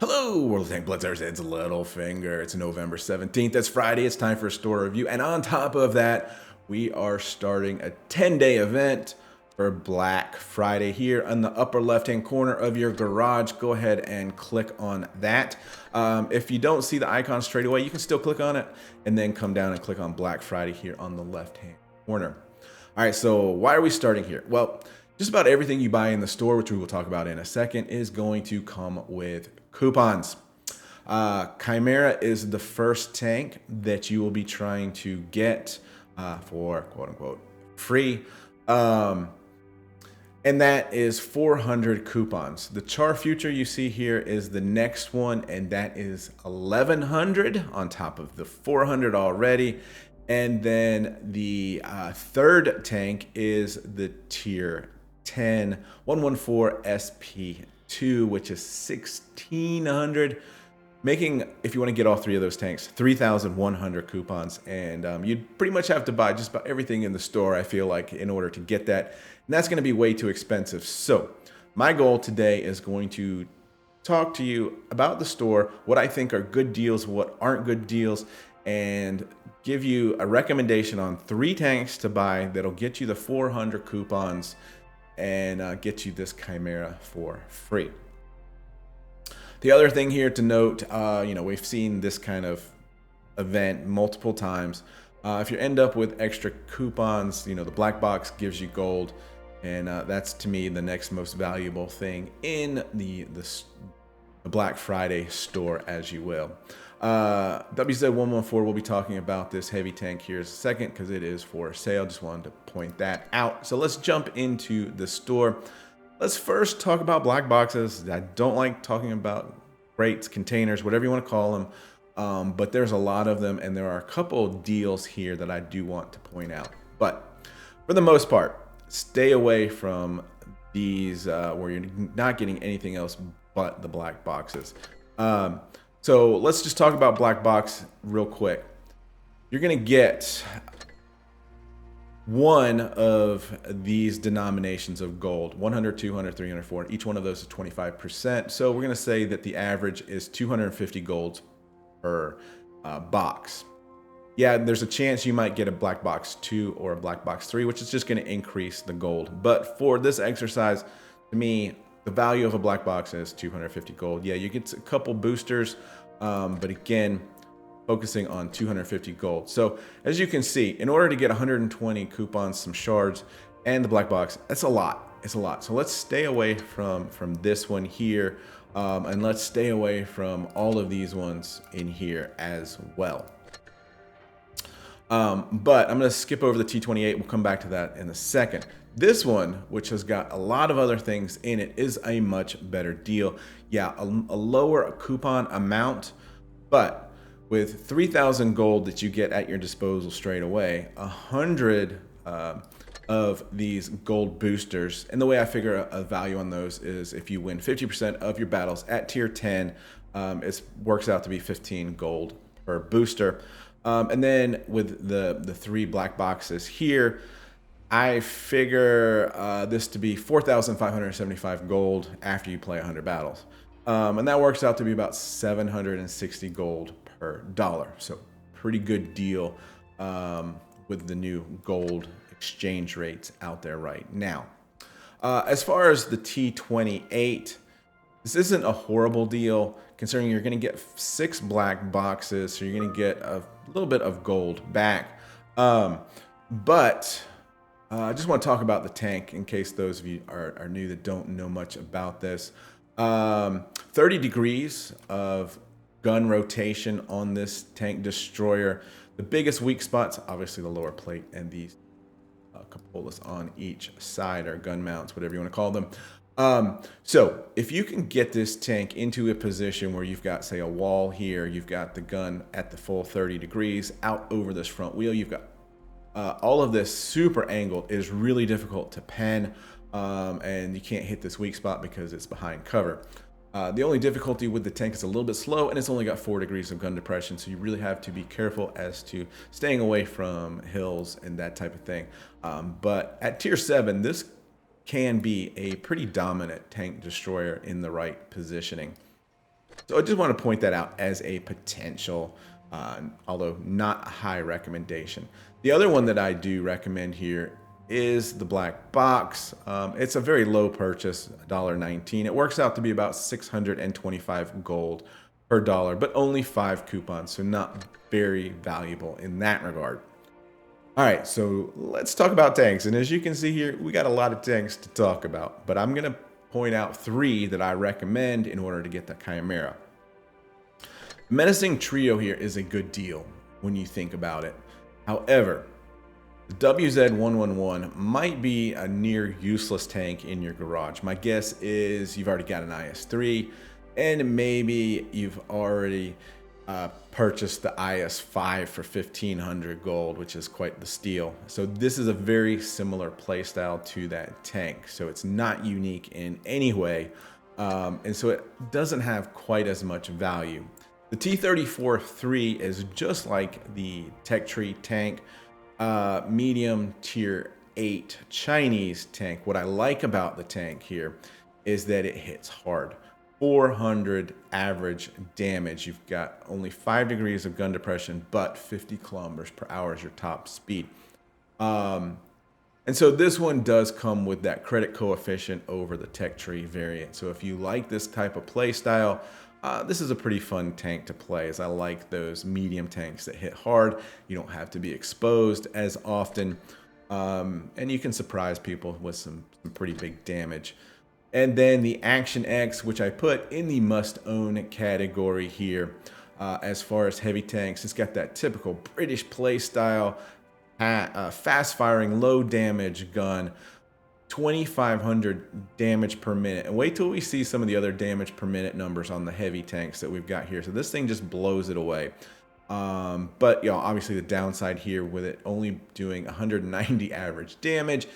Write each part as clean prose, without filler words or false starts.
Hello, World of Tank Blitzers. It's Littlefinger. It's November 17th. It's Friday. It's time for a store review. And on top of that, we are starting a 10-day event for Black Friday here in the upper left-hand corner of your garage. Go ahead and click on that. If you don't see the icon straight away, you can still click on it and then come down and click on Black Friday here on the left-hand corner. All right, so why are we starting here? Well, just about everything you buy in the store, which we will talk about in a second, is going to come with coupons. Chimera is the first tank that you will be trying to get for quote unquote free. And that is 400 coupons. The Char Future you see here is the next one, and that is 1,100 on top of the 400 already. And then the third tank is the tier 10 114 SP2, which is 1,600, making, if you want to get all three of those tanks, 3,100 coupons. And you'd pretty much have to buy just about everything in the store, I feel like, in order to get that. And that's going to be way too expensive. So my goal today is going to talk to you about the store, what I think are good deals, what aren't good deals, and give you a recommendation on 3 tanks to buy that'll get you the 400 coupons and get you this Chimera for free. The other thing here to note, we've seen this kind of event multiple times. If you end up with extra coupons, the black box gives you gold, and that's to me the next most valuable thing in the Black Friday store, as you will. WZ114 will be talking about this heavy tank here in a second because it is for sale. Just wanted to point that out. So let's jump into the store. Let's first talk about black boxes. I don't like talking about crates, containers, whatever you want to call them, but there's a lot of them, and there are a couple of deals here that I do want to point out. But for the most part, stay away from these where you're not getting anything else but the black boxes. So let's just talk about black box real quick. You're going to get one of these denominations of gold: 100, 200, 300, 400. Each one of those is 25%. So we're going to say that the average is 250 golds per box. Yeah, there's a chance you might get a black box 2 or a black box 3, which is just going to increase the gold. But for this exercise, to me, the value of a black box is 250 gold. Yeah, you get a couple boosters, but again, focusing on 250 gold. So as you can see, in order to get 120 coupons, some shards, and the black box, that's a lot. It's a lot. So let's stay away from this one here, and let's stay away from all of these ones in here as well. But I'm going to skip over the T28. We'll come back to that in a second. This one, which has got a lot of other things in it, is a much better deal. Yeah, a lower coupon amount, but with 3,000 gold that you get at your disposal straight away, 100 of these gold boosters. And the way I figure a value on those is if you win 50% of your battles at tier 10, it works out to be 15 gold per booster. And then with the 3 black boxes here, I figure this to be 4,575 gold after you play 100 battles. And that works out to be about 760 gold per dollar. So pretty good deal with the new gold exchange rates out there right now. As far as the T28, this isn't a horrible deal considering you're going to get 6 black boxes. So you're going to get a little bit of gold back. But I just want to talk about the tank in case those of you are new that don't know much about this. 30 degrees of gun rotation on this tank destroyer. The biggest weak spots, obviously the lower plate and these cupolas on each side, or gun mounts, whatever you want to call them. So if you can get this tank into a position where you've got, say, a wall here, you've got the gun at the full 30 degrees out over this front wheel, you've got all of this super angled, is really difficult to pen, and you can't hit this weak spot because it's behind cover. The only difficulty with the tank is a little bit slow, and it's only got 4 degrees of gun depression, so you really have to be careful as to staying away from hills and that type of thing. But at tier 7, this can be a pretty dominant tank destroyer in the right positioning. So I just want to point that out as a potential, although not a high recommendation. The other one that I do recommend here is the black box. It's a very low purchase, $1.19. It works out to be about 625 gold per dollar, but only 5 coupons, so not very valuable in that regard. All right, so let's talk about tanks. And as you can see here, we got a lot of tanks to talk about, but I'm going to point out 3 that I recommend in order to get the Chimera. Menacing Trio here is a good deal when you think about it. However, the WZ-111 might be a near useless tank in your garage. My guess is you've already got an IS-3, and maybe you've already purchased the IS-5 for 1,500 gold, which is quite the steal. So this is a very similar playstyle to that tank. So it's not unique in any way, and so it doesn't have quite as much value. The T-34-3 is just like the Tech Tree tank, medium tier 8 Chinese tank. What I like about the tank here is that it hits hard. 400 average damage. You've got only 5 degrees of gun depression, but 50 kilometers per hour is your top speed. And so this one does come with that credit coefficient over the Tech Tree variant. So if you like this type of play style, this is a pretty fun tank to play, as I like those medium tanks that hit hard. You don't have to be exposed as often, and you can surprise people with some pretty big damage. And then the Action X, which I put in the must-own category here. As far as heavy tanks, it's got that typical British play style, fast-firing, low-damage gun, 2,500 damage per minute. And wait till we see some of the other damage per minute numbers on the heavy tanks that we've got here. So this thing just blows it away. But you know, obviously the downside here with it only doing 190 average damage,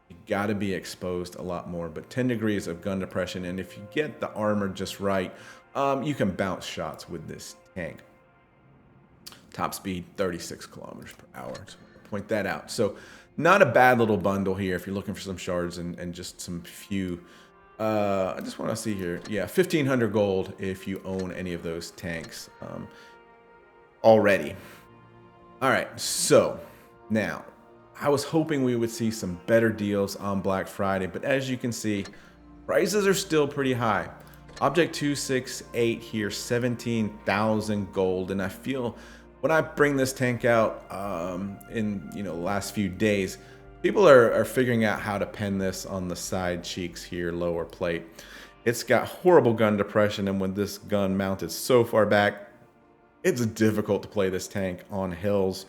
you got to be exposed a lot more. But 10 degrees of gun depression, and if you get the armor just right, you can bounce shots with this tank. Top speed 36 kilometers per hour. So point that out. So not a bad little bundle here if you're looking for some shards and just some few. I just want to see here. Yeah, 1,500 gold if you own any of those tanks already. All right, so now I was hoping we would see some better deals on Black Friday, but as you can see, prices are still pretty high. Object 268 here, 17,000 gold, and I feel when I bring this tank out in the last few days, people are figuring out how to pen this on the side cheeks here, lower plate. It's got horrible gun depression, and with this gun mounted so far back, it's difficult to play this tank on hills.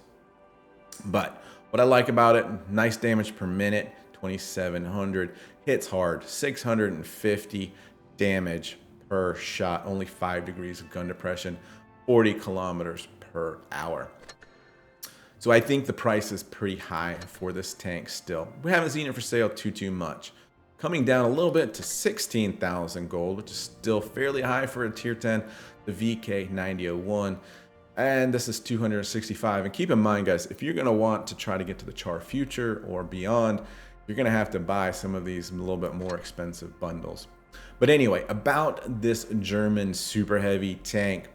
But what I like about it, nice damage per minute, 2,700, hits hard, 650 damage per shot, only 5 degrees of gun depression, 40 kilometers per hour. So I think the price is pretty high for this tank still. We haven't seen it for sale too much. Coming down a little bit to 16,000 gold, which is still fairly high for a tier 10, the VK9001. And this is 265. And keep in mind, guys, if you're going to want to try to get to the Char Future or beyond, you're going to have to buy some of these a little bit more expensive bundles. But anyway, about this German super heavy tank,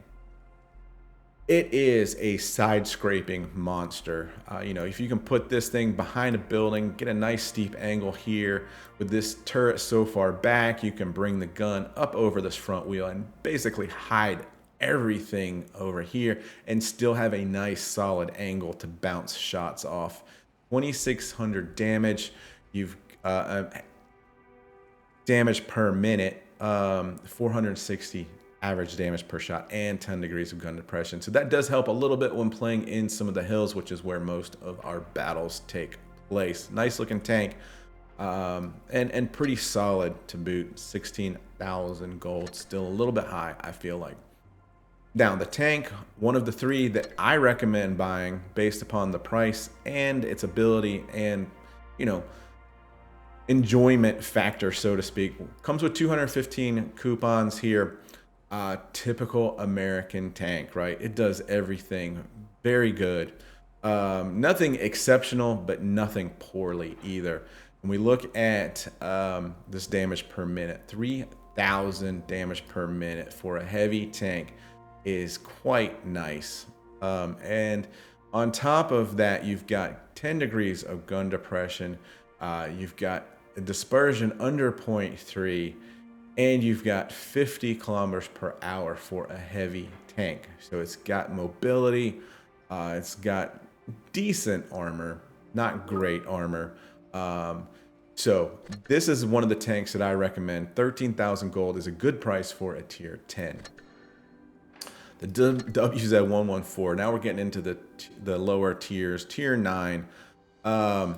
it is a side scraping monster. If you can put this thing behind a building, get a nice steep angle here with this turret so far back, you can bring the gun up over this front wheel and basically hide everything over here and still have a nice solid angle to bounce shots off. 2,600 damage. You've damage per minute, 460 average damage per shot, and 10 degrees of gun depression. So that does help a little bit when playing in some of the hills, which is where most of our battles take place. Nice looking tank, and pretty solid to boot. 16,000 gold, still a little bit high, I feel like. Now, the tank, one of the 3 that I recommend buying based upon the price and its ability and, enjoyment factor, so to speak, comes with 215 coupons here. Typical American tank, right? It does everything very good. Nothing exceptional, but nothing poorly either. When we look at this damage per minute, 11,000 damage per minute for a heavy tank is quite nice. And on top of that, you've got 10 degrees of gun depression. You've got a dispersion under 0.3, and you've got 50 kilometers per hour for a heavy tank. So it's got mobility. It's got decent armor, not great armor. So this is one of the tanks that I recommend. 13,000 gold is a good price for a tier 10. The WZ114. Now we're getting into the lower tiers. Tier 9. I'm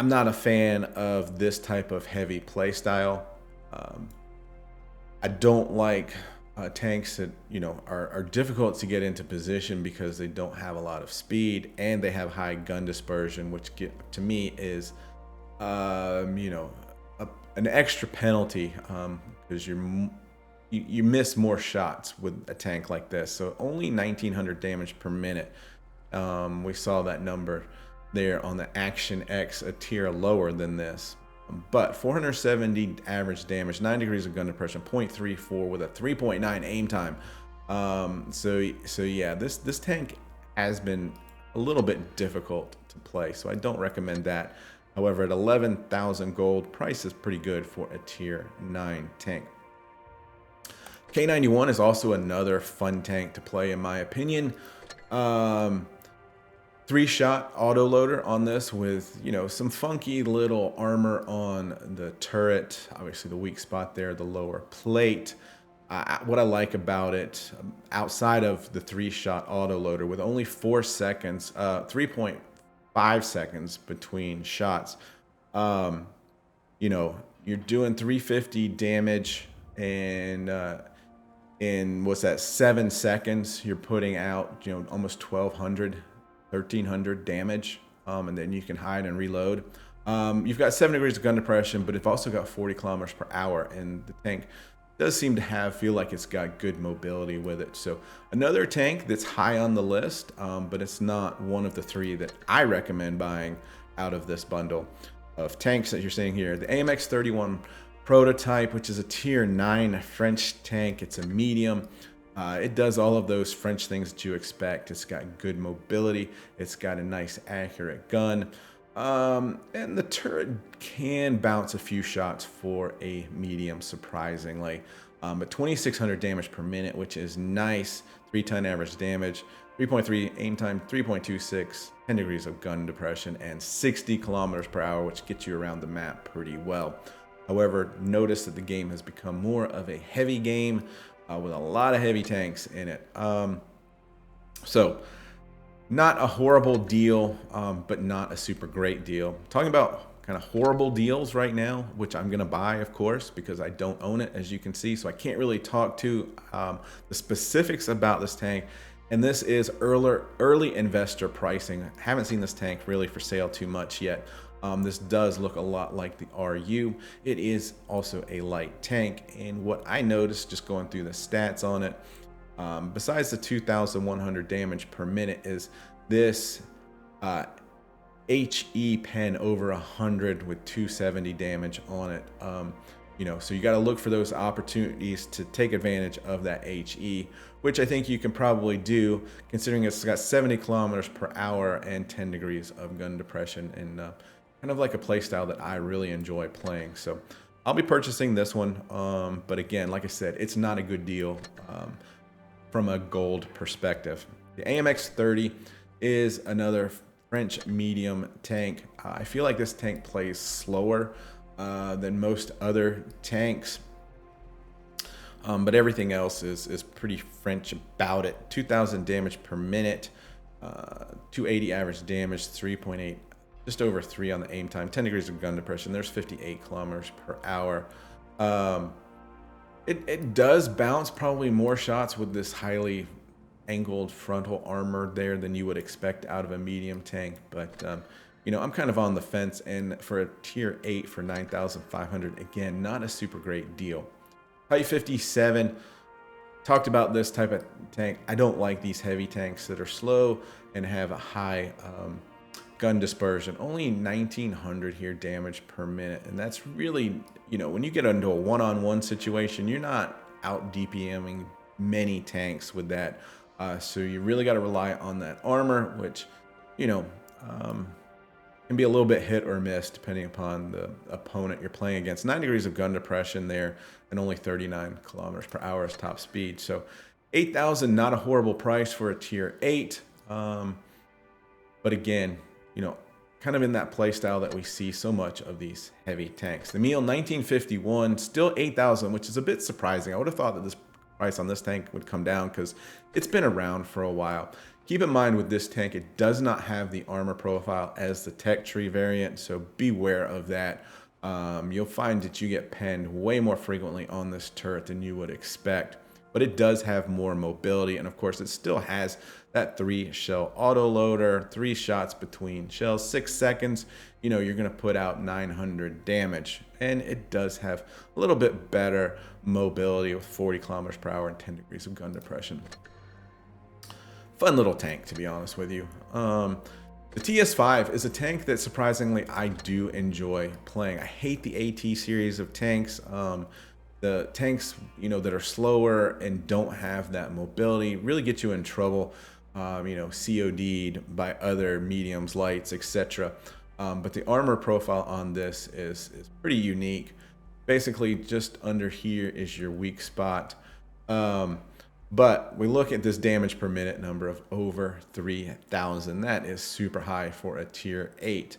not a fan of this type of heavy play style. I don't like tanks that are difficult to get into position because they don't have a lot of speed and they have high gun dispersion, which to me is an extra penalty because you miss more shots with a tank like this. So only 1900 damage per minute. We saw that number there on the Action X, a tier lower than this. But 470 average damage, 9 degrees of gun depression, 0.34 with a 3.9 aim time. So yeah, this tank has been a little bit difficult to play, so I don't recommend that. However, at 11,000 gold, price is pretty good for a tier 9 tank. K91 is also another fun tank to play, in my opinion. 3-shot autoloader on this with, some funky little armor on the turret. Obviously the weak spot there, the lower plate. What I like about it, outside of the 3-shot autoloader with only 4 seconds, 3.5 seconds between shots, you're doing 350 damage, and in what's that, 7 seconds, you're putting out, almost 1,300 damage, and then you can hide and reload. You've got 7 degrees of gun depression, but it's also got 40 kilometers per hour, and the tank does seem to feel like it's got good mobility with it. So another tank that's high on the list, but it's not one of the 3 that I recommend buying out of this bundle of tanks that you're seeing here. The AMX 31 prototype, which is a tier 9 French tank. It's a medium. It does all of those French things that you expect. It's got good mobility. It's got a nice accurate gun. And the turret can bounce a few shots for a medium, surprisingly. But 2,600 damage per minute, which is nice. 3-ton average damage, 3.3 aim time, 3.26, 10 degrees of gun depression, and 60 kilometers per hour, which gets you around the map pretty well. However, notice that the game has become more of a heavy game, with a lot of heavy tanks in it. So not a horrible deal, but not a super great deal. Talking about kind of horrible deals right now, which I'm going to buy, of course, because I don't own it, as you can see. So I can't really talk to the specifics about this tank. And this is early investor pricing. I haven't seen this tank really for sale too much yet. This does look a lot like the RU. It is also a light tank, and what I noticed just going through the stats on it, besides the 2,100 damage per minute, is this HE pen over 100 with 270 damage on it. So you got to look for those opportunities to take advantage of that HE, which I think you can probably do, considering it's got 70 kilometers per hour and 10 degrees of gun depression, and kind of like a play style that I really enjoy playing. So I'll be purchasing this one, but again, like I said, it's not a good deal from a gold perspective. The AMX 30 is another French medium tank. I feel like this tank plays slower than most other tanks, but everything else is pretty French about it. 2,000 damage per minute, 280 average damage, 3.8, just over 3 on the aim time, 10 degrees of gun depression. There's 58 kilometers per hour. It does bounce probably more shots with this highly angled frontal armor there than you would expect out of a medium tank, but I'm kind of on the fence, and for a tier 8 for 9,500, again, not a super great deal. Type 57, talked about this type of tank. I don't like these heavy tanks that are slow and have a high gun dispersion, only 1900 here damage per minute. And that's really, you know, when you get into a one-on-one situation, you're not out DPMing many tanks with that. So you really got to rely on that armor, which, you know, can be a little bit hit or miss depending upon the opponent you're playing against. 9 degrees of gun depression there and only 39 kilometers per hour is top speed. So 8,000, not a horrible price for a tier 8. But again, you know, kind of in that play style that we see so much of these heavy tanks. The Meal 1951, still 8,000, which is a bit surprising. I would have thought that this price on this tank would come down because it's been around for a while. Keep in mind with this tank, it does not have the armor profile as the tech tree variant, so beware of that. You'll find that you get penned way more frequently on this turret than you would expect, but it does have more mobility, and of course it still has that 3 shell auto loader, 3 shots between shells, 6 seconds. You know, you're going to put out 900 damage, and it does have a little bit better mobility with 40 kilometers per hour and 10 degrees of gun depression. Fun little tank, to be honest with you. The TS5 is a tank that surprisingly I do enjoy playing. I hate the AT series of tanks. The tanks, you know, that are slower and don't have that mobility really get you in trouble. You know, COD'd by other mediums, lights, etc. But the armor profile on this is pretty unique. Basically, just under here is your weak spot. But we look at this damage per minute number of over 3,000. That is super high for a tier 8.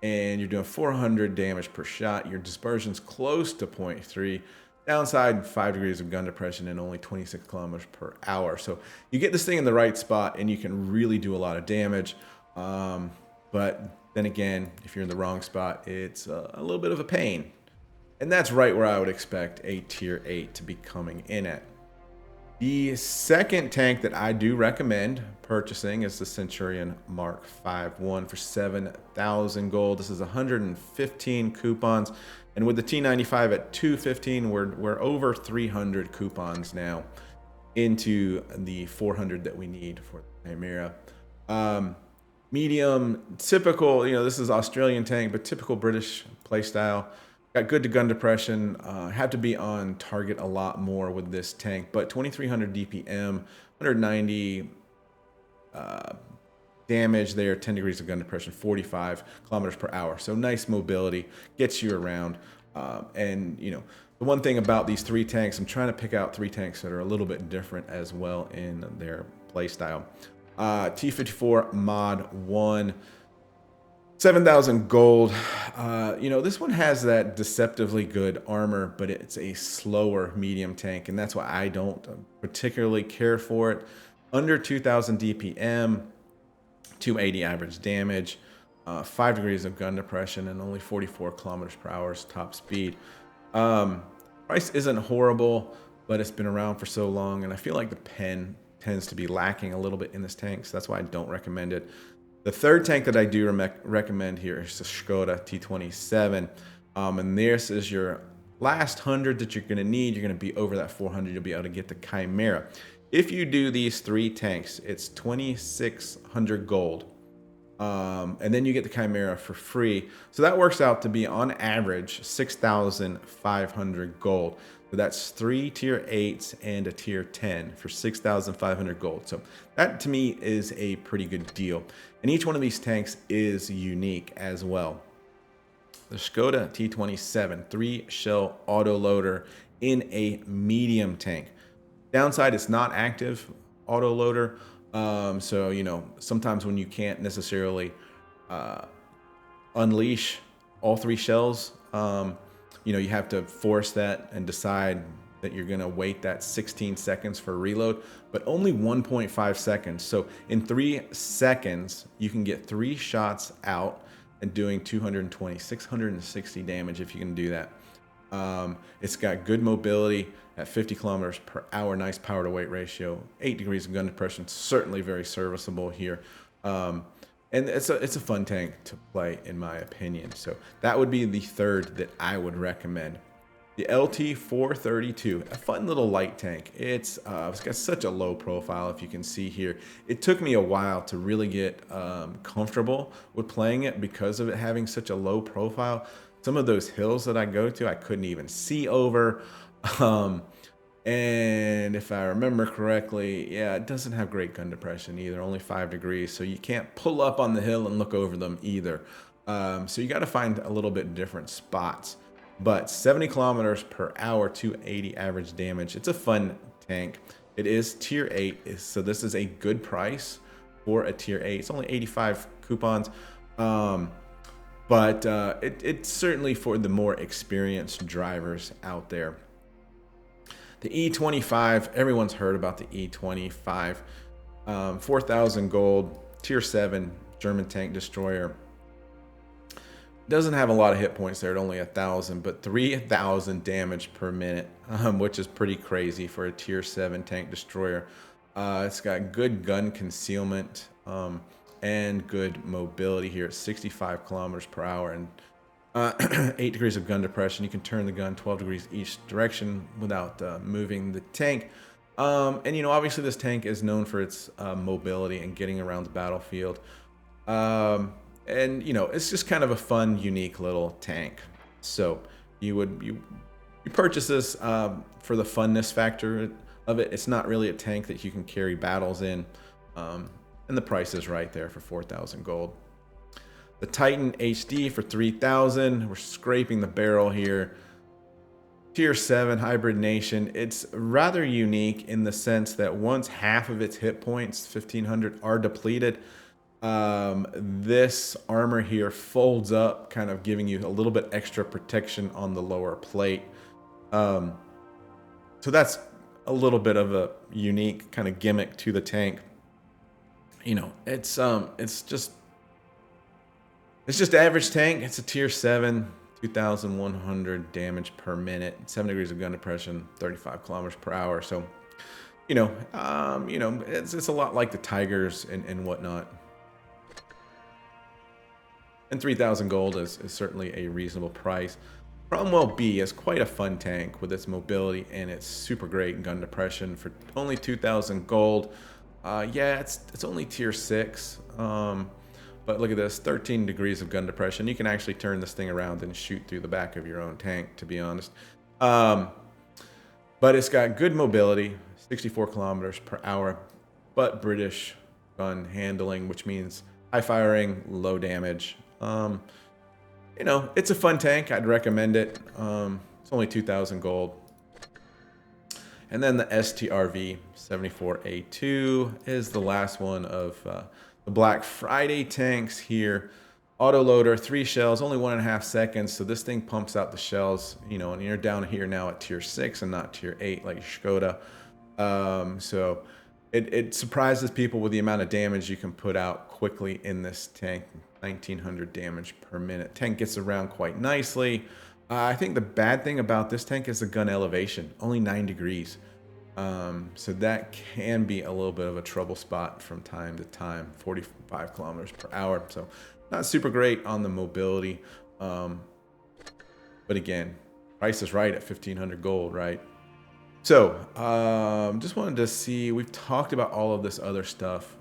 And you're doing 400 damage per shot. Your dispersion's close to 0.3. Downside, 5 degrees of gun depression and only 26 kilometers per hour. So you get this thing in the right spot and you can really do a lot of damage. But then again, if you're in the wrong spot, it's a little bit of a pain. And that's right where I would expect a tier 8 to be coming in at. The second tank that I do recommend purchasing is the Centurion Mark 5.1 for 7,000 gold. This is 115 coupons, and with the T95 at 215, we're over 300 coupons now into the 400 that we need for the Chimera. Medium, typical, you know, this is Australian tank, but typical British playstyle. Got good to gun depression. Have to be on target a lot more with this tank, but 2,300 DPM, 190 damage there, 10 degrees of gun depression, 45 kilometers per hour. So nice mobility, gets you around. And you know, the one thing about these 3 tanks, I'm trying to pick out 3 tanks that are a little bit different as well in their play style. T54 Mod 1. 7,000 gold. You know, this one has that deceptively good armor, but it's a slower medium tank, and that's why I don't particularly care for it. Under 2,000 DPM, 280 average damage, 5 degrees of gun depression, and only 44 kilometers per hour top speed. Price isn't horrible, but it's been around for so long, and I feel like the pen tends to be lacking a little bit in this tank, so that's why I don't recommend it. The third tank that I do recommend here is the Skoda T27. And this is your last 100 that you're going to need. You're going to be over that 400. You'll be able to get the Chimera. If you do these 3 tanks, it's 2,600 gold. And then you get the Chimera for free. So that works out to be, on average, 6,500 gold. So that's 3 tier 8s and a tier 10 for 6,500 gold. So that to me is a pretty good deal. And each one of these tanks is unique as well. The Skoda T27, 3 shell auto loader in a medium tank. Downside, it's not active auto loader. So, you know, sometimes when you can't necessarily unleash all 3 shells, you know, you have to force that and decide that you're going to wait that 16 seconds for reload, but only 1.5 seconds. So in 3 seconds, you can get 3 shots out and doing 220, 660 damage if you can do that. It's got good mobility at 50 kilometers per hour, nice power to weight ratio, 8 degrees of gun depression, certainly very serviceable here. And it's a fun tank to play, in my opinion. So that would be the third that I would recommend. The LT-432, a fun little light tank. It's got such a low profile, if you can see here. It took me a while to really get comfortable with playing it because of it having such a low profile. Some of those hills that I go to, I couldn't even see over. And if I remember correctly, yeah, it doesn't have great gun depression either, only 5 degrees. So you can't pull up on the hill and look over them either. So you got to find a little bit different spots. But 70 kilometers per hour, 280 average damage. It's a fun tank. It is tier 8, so this is a good price for a tier 8. It's only 85 coupons. But it's certainly for the more experienced drivers out there. The E25, everyone's heard about the E25. 4,000 gold, tier 7 German tank destroyer. Doesn't have a lot of hit points there at only 1,000, but 3,000 damage per minute, which is pretty crazy for a tier 7 tank destroyer. It's got good gun concealment and good mobility here at 65 kilometers per hour and 8 degrees of gun depression. You can turn the gun 12 degrees each direction without moving the tank. And you know, obviously this tank is known for its mobility and getting around the battlefield. And you know, it's just kind of a fun, unique little tank. So you purchase this for the funness factor of it. It's not really a tank that you can carry battles in, and the price is right there for 4,000 gold. The Titan HD for 3,000. We're scraping the barrel here. Tier 7 Hybrid Nation. It's rather unique in the sense that once half of its hit points, 1,500, are depleted, this armor here folds up, kind of giving you a little bit extra protection on the lower plate. So that's a little bit of a unique kind of gimmick to the tank. You know, it's just average tank. It's a tier 7, 2,100 damage per minute, 7 degrees of gun depression, 35 kilometers per hour. So, you know, it's a lot like the Tigers and whatnot. And 3,000 gold is certainly a reasonable price. Cromwell B is quite a fun tank with its mobility and its super great gun depression for only 2,000 gold. Yeah, it's only tier 6. But look at this, 13 degrees of gun depression. You can actually turn this thing around and shoot through the back of your own tank, to be honest. But it's got good mobility, 64 kilometers per hour, but British gun handling, which means high firing, low damage. You know, it's a fun tank. I'd recommend it. It's only 2,000 gold. And then the STRV 74A2 is the last one of the Black Friday tanks here. Autoloader, 3 shells, only 1.5 seconds. So this thing pumps out the shells, you know, and you're down here now at tier 6 and not tier 8 like Skoda. So it surprises people with the amount of damage you can put out quickly in this tank. 1,900 damage per minute. Tank gets around quite nicely. I think the bad thing about this tank is the gun elevation, only 9 degrees. So that can be a little bit of a trouble spot from time to time, 45 kilometers per hour. So not super great on the mobility. But again, price is right at 1,500 gold, right? So just wanted to see, we've talked about all of this other stuff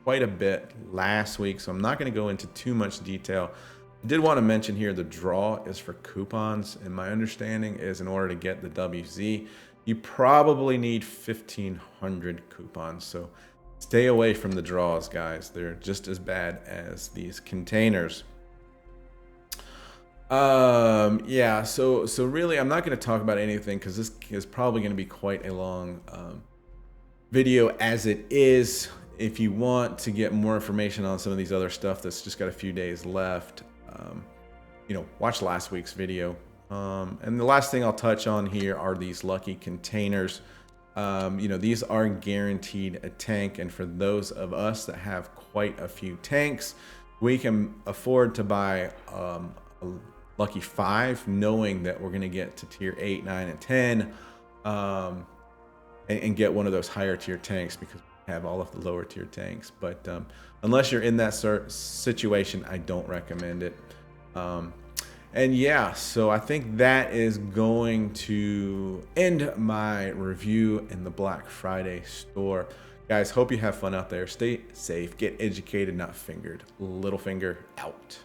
quite a bit last week, so I'm not going to go into too much detail. I did want to mention here the draw is for coupons, and my understanding is in order to get the WZ, you probably need 1,500 coupons. So stay away from the draws, guys. They're just as bad as these containers. Yeah, so really I'm not going to talk about anything because this is probably going to be quite a long video as it is. If you want to get more information on some of these other stuff that's just got a few days left, you know, watch last week's video. And the last thing I'll touch on here are these lucky containers. You know, these are guaranteed a tank, and for those of us that have quite a few tanks, we can afford to buy a lucky 5, knowing that we're going to get to tier 8, 9, and 10, and get one of those higher tier tanks because we have all of the lower tier tanks. But unless you're in that situation, I don't recommend it. And yeah, so I think that is going to end my review in the Black Friday store. Guys, hope you have fun out there. Stay safe, get educated, not fingered. Littlefinger out.